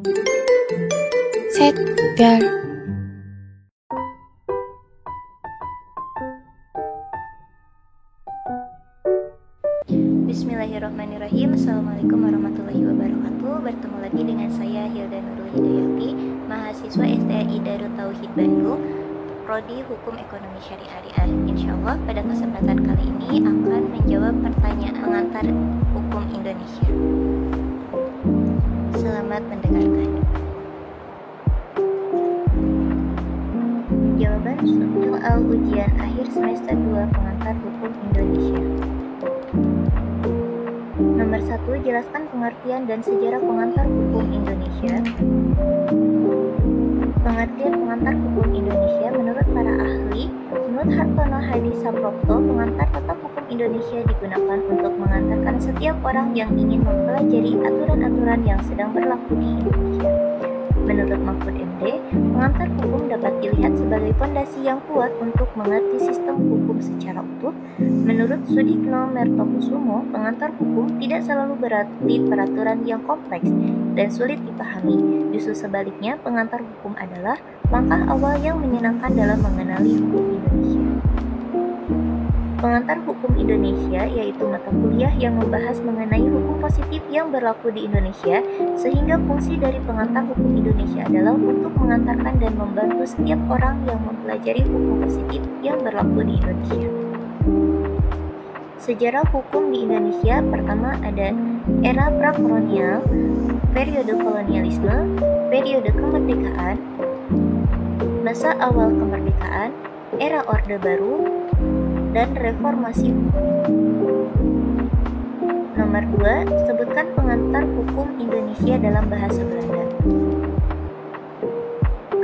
샛별 Bismillahirrahmanirrahim. Assalamualaikum warahmatullahi wabarakatuh. Bertemu lagi dengan saya Hilda Nurul Hidayati, mahasiswa STAI Darut Tauhid Bandung, Prodi Hukum Ekonomi Syariah. Insyaallah pada kesempatan kali ini akan menjawab pertanyaan pengantar hukum Indonesia. Selamat mendengarkan. Jawaban soal ujian akhir semester 2 pengantar hukum Indonesia. Nomor 1, jelaskan pengertian dan sejarah pengantar hukum Indonesia. Pengertian pengantar hukum Indonesia menurut para ahli, menurut Hartono Hadi Saprapto, pengantar tetap hukum Indonesia digunakan untuk mengantarkan setiap orang yang ingin mempelajari aturan-aturan yang sedang berlaku di Indonesia. Menurut Mahfud MD, pengantar hukum dapat dilihat sebagai fondasi yang kuat untuk mengerti sistem hukum secara utuh. Menurut Sudikno Mertokusumo, pengantar hukum tidak selalu berarti peraturan yang kompleks dan sulit dipahami. Justru sebaliknya, pengantar hukum adalah langkah awal yang menyenangkan dalam mengenali hukum Indonesia. Pengantar hukum Indonesia yaitu mata kuliah yang membahas mengenai hukum positif yang berlaku di Indonesia, sehingga fungsi dari pengantar hukum Indonesia adalah untuk mengantarkan dan membantu setiap orang yang mempelajari hukum positif yang berlaku di Indonesia. Sejarah hukum di Indonesia pertama ada era prakolonial, periode kolonialisme, periode kemerdekaan, masa awal kemerdekaan, era Orde Baru, dan reformasi hukum. Nomor 2, sebutkan pengantar hukum Indonesia dalam bahasa Belanda.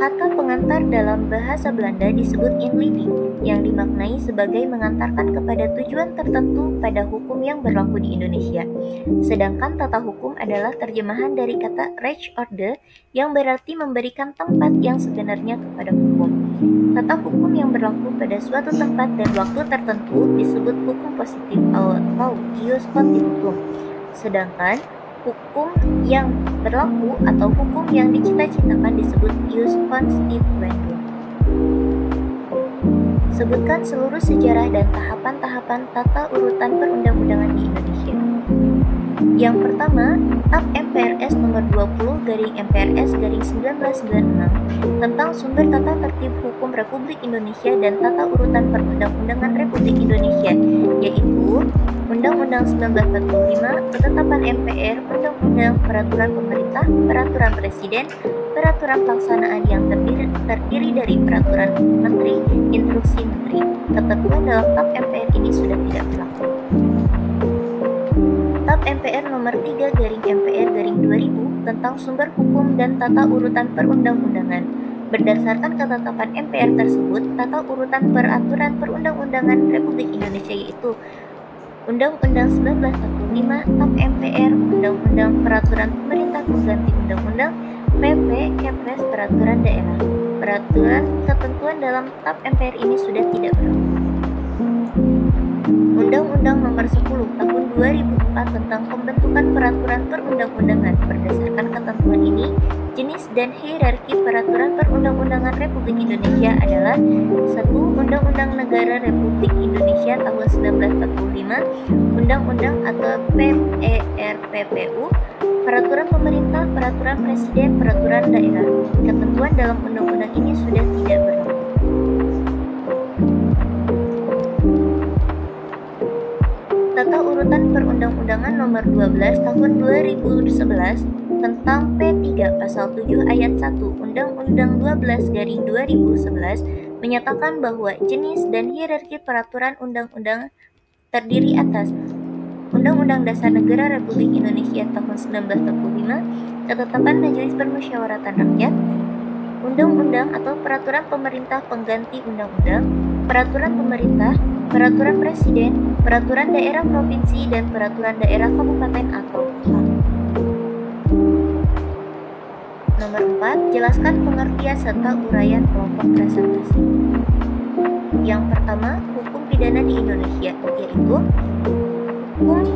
Kata pengantar dalam bahasa Belanda disebut inleiding, yang dimaknai sebagai mengantarkan kepada tujuan tertentu pada hukum yang berlaku di Indonesia. Sedangkan tata hukum adalah terjemahan dari kata rechtsorde yang berarti memberikan tempat yang sebenarnya kepada hukum. Tata hukum yang berlaku pada suatu tempat dan waktu tertentu disebut hukum positif atau ius constitutum. Sedangkan hukum yang berlaku atau hukum yang dicita-citakan disebut ius constituendum. Sebutkan seluruh sejarah dan tahapan-tahapan tata urutan perundang-undangan di Indonesia. Yang pertama, TAP MPRS nomor 20/MPRS/1996 tentang sumber tata tertib hukum Republik Indonesia dan tata urutan perundang-undangan Republik Indonesia, yaitu Undang-Undang 1945, Ketetapan MPR, Undang-Undang Peraturan Pemerintah, Peraturan Presiden, Peraturan Pelaksanaan yang terdiri dari Peraturan Menteri, Instruksi Menteri. Ketentuan dalam TAP MPR ini sudah tidak berlaku. TAP MPR nomor 3/MPR/2000 tentang sumber hukum dan tata urutan perundang-undangan. Berdasarkan ketetapan MPR tersebut, tata urutan peraturan perundang-undangan Republik Indonesia yaitu Undang-Undang 1945, TAP MPR, Undang-Undang Peraturan Pemerintah Pengganti Undang-Undang, PP, Kepres, Peraturan Daerah. Peraturan ketentuan dalam TAP MPR ini sudah tidak berlaku. Undang-Undang Nomor 10 Tahun 2004 tentang pembentukan peraturan perundang-undangan. Berdasarkan ketentuan ini, jenis dan hierarki peraturan perundang-undangan Republik Indonesia adalah 1. Undang-Undang Negara Republik Indonesia tahun 1945, Undang-Undang atau PERPPU, Peraturan Pemerintah, Peraturan Presiden, Peraturan Daerah. Ketentuan dalam undang-undang ini sudah tidak berlaku. Tata urutan perundang-undangan nomor 12 tahun 2011 tentang P3 pasal 7 ayat 1 Undang-Undang 12/2011 menyatakan bahwa jenis dan hierarki peraturan undang-undang terdiri atas Undang-Undang Dasar Negara Republik Indonesia tahun 1945, Ketetapan Majelis Permusyawaratan Rakyat, Undang-undang atau peraturan pemerintah pengganti undang-undang, peraturan pemerintah, peraturan presiden, peraturan daerah provinsi, dan peraturan daerah kabupaten atau kota. Nomor 4, jelaskan pengertian serta uraian kelompok presentasi. Yang pertama, hukum pidana di Indonesia, yaitu hukum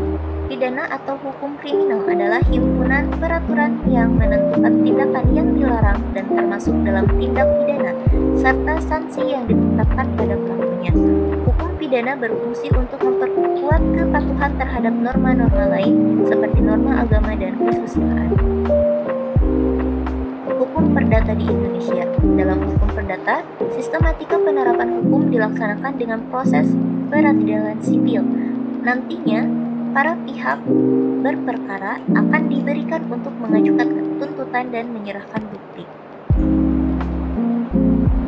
Pidana atau hukum kriminal adalah himpunan peraturan yang menentukan tindakan yang dilarang dan termasuk dalam tindak pidana, serta sanksi yang ditetapkan pada pelakunya. Hukum pidana berfungsi untuk memperkuat kepatuhan terhadap norma-norma lain, seperti norma agama dan kesusilaan. Hukum perdata di Indonesia. Dalam hukum perdata, sistematika penerapan hukum dilaksanakan dengan proses peradilan sipil. Nantinya, para pihak berperkara akan diberikan untuk mengajukan tuntutan dan menyerahkan bukti.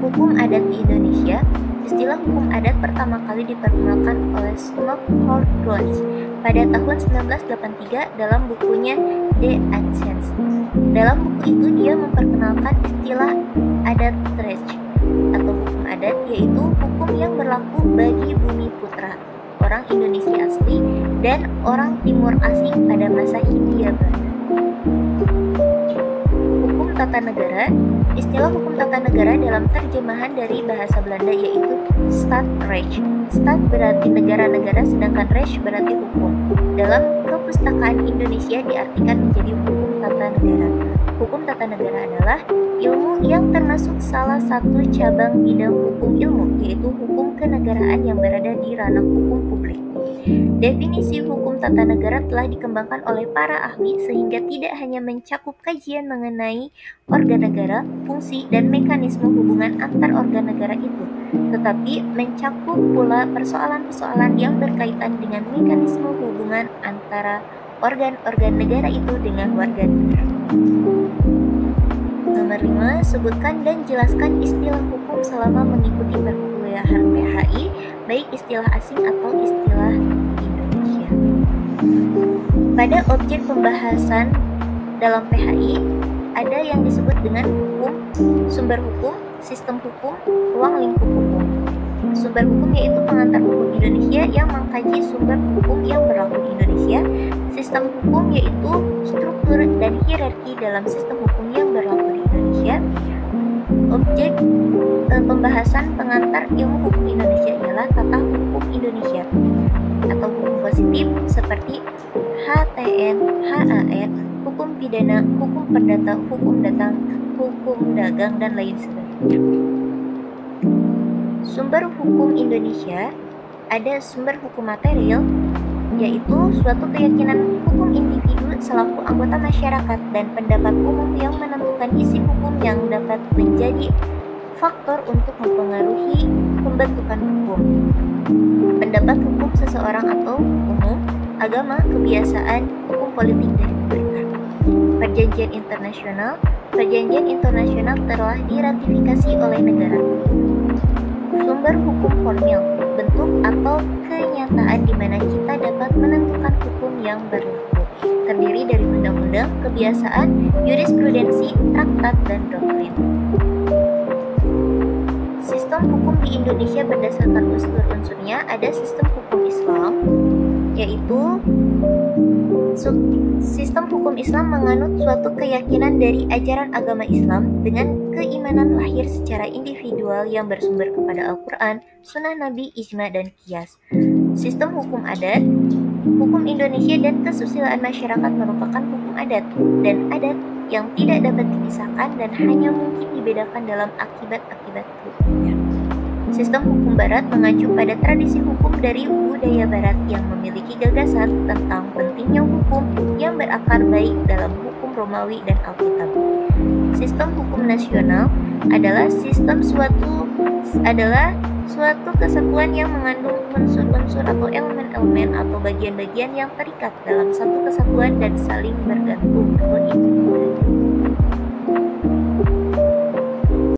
Hukum adat di Indonesia. Istilah hukum adat pertama kali diperkenalkan oleh Snoqualmie Jones pada tahun 1983 dalam bukunya The Ancients. Dalam buku itu dia memperkenalkan istilah adat Recht atau hukum adat, yaitu hukum yang berlaku bagi bumi putra, orang Indonesia asli, dan orang Timur asing pada masa Hindia Belanda. Hukum tata negara. Istilah hukum tata negara dalam terjemahan dari bahasa Belanda yaitu Staatsrecht. Staat berarti negara-negara, sedangkan Recht berarti hukum. Dalam Kepustakaan Indonesia diartikan menjadi hukum tata negara. Hukum tata negara adalah ilmu yang termasuk salah satu cabang bidang hukum ilmu, yaitu hukum kenegaraan yang berada di ranah hukum publik. Definisi hukum tata negara telah dikembangkan oleh para ahli sehingga tidak hanya mencakup kajian mengenai organ negara, fungsi, dan mekanisme hubungan antar organ negara itu, tetapi mencakup pula persoalan-persoalan yang berkaitan dengan mekanisme hubungan antara organ-organ negara itu dengan warga negara. Nomor 5, sebutkan dan jelaskan istilah hukum selama mengikuti perkuliahan PHI, baik istilah asing atau istilah Indonesia. Pada objek pembahasan dalam PHI, ada yang disebut dengan hukum, sumber hukum, sistem hukum, ruang lingkup hukum. Sumber hukum yaitu pengantar hukum Indonesia yang mengkaji sumber hukum yang berlaku di Indonesia. Sistem hukum yaitu struktur dan hierarki dalam sistem hukum yang berlaku di Indonesia. Objek pembahasan pengantar ilmu hukum Indonesia ialah tata hukum Indonesia atau hukum positif seperti HTN, HAN, hukum pidana, hukum perdata, hukum dagang, dan lain sebagainya. Sumber hukum Indonesia. Ada sumber hukum material, yaitu suatu keyakinan hukum individu selaku anggota masyarakat dan pendapat umum yang menentukan isi hukum yang dapat menjadi faktor untuk mempengaruhi pembentukan hukum. Pendapat hukum seseorang atau umum, agama, kebiasaan, hukum politik dari pemerintah. Perjanjian internasional. Perjanjian internasional telah diratifikasi oleh negara. Sumber hukum formil, bentuk atau kenyataan di mana kita dapat menentukan hukum yang berlaku, terdiri dari undang-undang, kebiasaan, jurisprudensi, traktat, dan doktrin. Sistem hukum di Indonesia berdasarkan unsur-unsurnya. Ada sistem hukum Islam, yaitu sistem hukum Islam menganut suatu keyakinan dari ajaran agama Islam dengan keimanan lahir secara individual yang bersumber kepada Al-Quran, Sunnah Nabi, Ijma, dan Qiyas. Sistem hukum adat. Hukum Indonesia dan kesusilaan masyarakat merupakan hukum adat dan adat yang tidak dapat dipisahkan dan hanya mungkin dibedakan dalam akibat-akibat hukumnya. Sistem hukum Barat mengacu pada tradisi hukum dari budaya Barat yang memiliki gagasan tentang pentingnya hukum yang berakar baik dalam hukum Romawi dan Alkitab. Sistem hukum nasional adalah suatu kesatuan yang mengandung unsur-unsur atau elemen-elemen atau bagian-bagian yang terikat dalam satu kesatuan dan saling bergantung atau